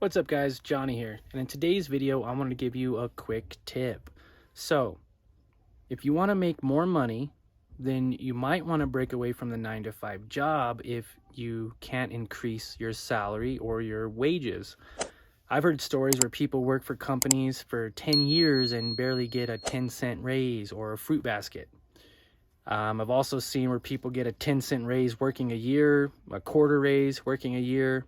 What's up guys, Johnny here, and in today's video I want to give you a quick tip. So if you want to make more money, then you might want to break away from the 9-to-5 job if you can't increase your salary or your wages. I've heard stories where people work for companies for 10 years and barely get a 10-cent raise or a fruit basket. I've also seen where people get a 10-cent raise working a year, a quarter raise working a year.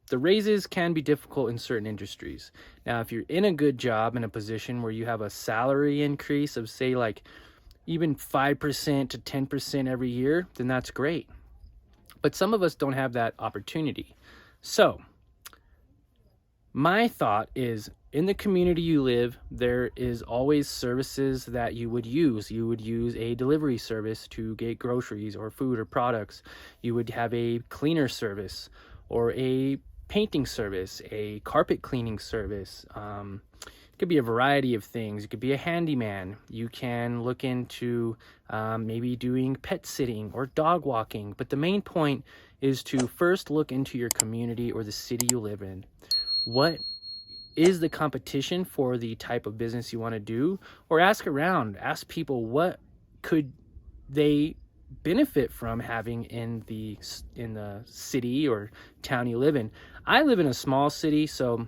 The raises can be difficult in certain industries. Now, if you're in a good job, in a position where you have a salary increase of say like even 5% to 10% every year, then that's great. But some of us don't have that opportunity. So my thought is, in the community you live, there is always services that you would use. You would use a delivery service to get groceries or food or products. You would have a cleaner service or a painting service, a carpet cleaning service. It could be a variety of things. It could be a handyman. You can look into maybe doing pet sitting or dog walking. But the main point is to first look into your community or the city you live in. What is the competition for the type of business you want to do? Or ask around, ask people what could they benefit from having in the city or town you live in. I live in a small city, so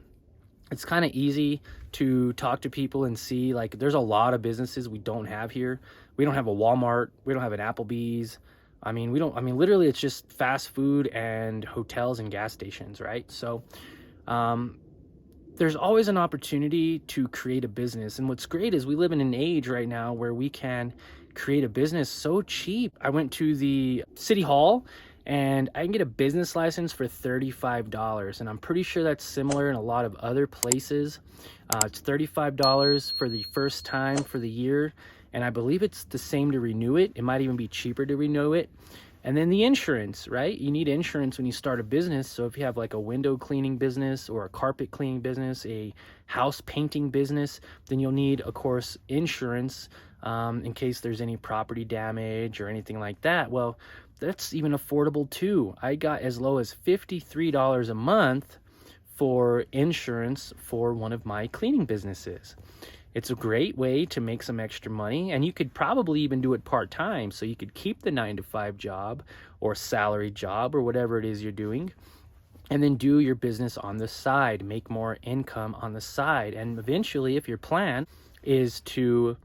it's kind of easy to talk to people and see, like, there's a lot of businesses we don't have here. We don't have a Walmart, we don't have an Applebee's. Literally it's just fast food and hotels and gas stations, right? So there's always an opportunity to create a business. And what's great is we live in an age right now where we can create a business so cheap. I went to the city hall and I can get a business license for $35. And I'm pretty sure that's similar in a lot of other places. It's $35 for the first time for the year. And I believe it's the same to renew it. It might even be cheaper to renew it. And then the insurance, right? You need insurance when you start a business. So if you have like a window cleaning business or a carpet cleaning business, a house painting business, then you'll need, of course, insurance in case there's any property damage or anything like that. Well, that's even affordable too. I got as low as $53 a month for insurance for one of my cleaning businesses. It's a great way to make some extra money, and you could probably even do it part-time, so you could keep the 9-to-5 job or salary job or whatever it is you're doing, and then do your business on the side, make more income on the side. And eventually, if your plan is to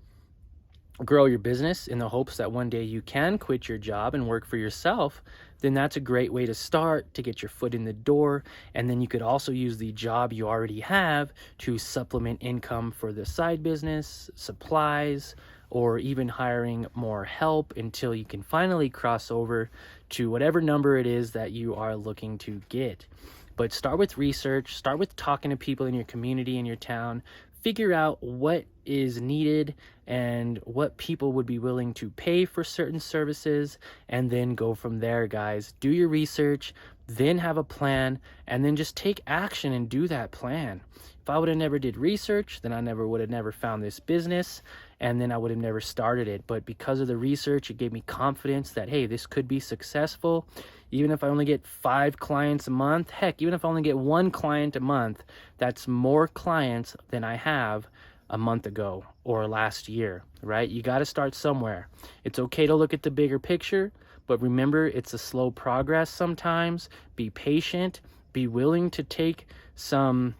grow your business in the hopes that one day you can quit your job and work for yourself, then that's a great way to start, to get your foot in the door. And then you could also use the job you already have to supplement income for the side business, supplies, or even hiring more help until you can finally cross over to whatever number it is that you are looking to get. But start with research, start with talking to people in your community, in your town. Figure out what is needed and what people would be willing to pay for certain services, and then go from there, guys. Do your research, then have a plan, and then just take action and do that plan. If I would have never did research, then I would have never found this business, and then I would have never started it. But because of the research, it gave me confidence that, hey, this could be successful. Even if I only get 5 clients a month, heck, even if I only get 1 client a month, that's more clients than I have a month ago or last year, right? You got to start somewhere. It's okay to look at the bigger picture, but remember, it's a slow progress sometimes. Be patient, be willing to take some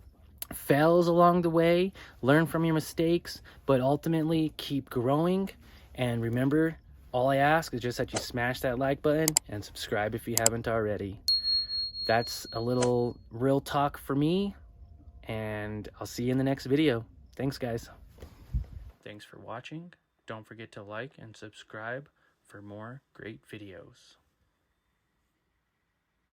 fails along the way, learn from your mistakes, but ultimately keep growing. And remember, all I ask is just that you smash that like button and subscribe if you haven't already. That's a little real talk for me, and I'll see you in the next video. Thanks, guys. Thanks for watching. Don't forget to like and subscribe for more great videos.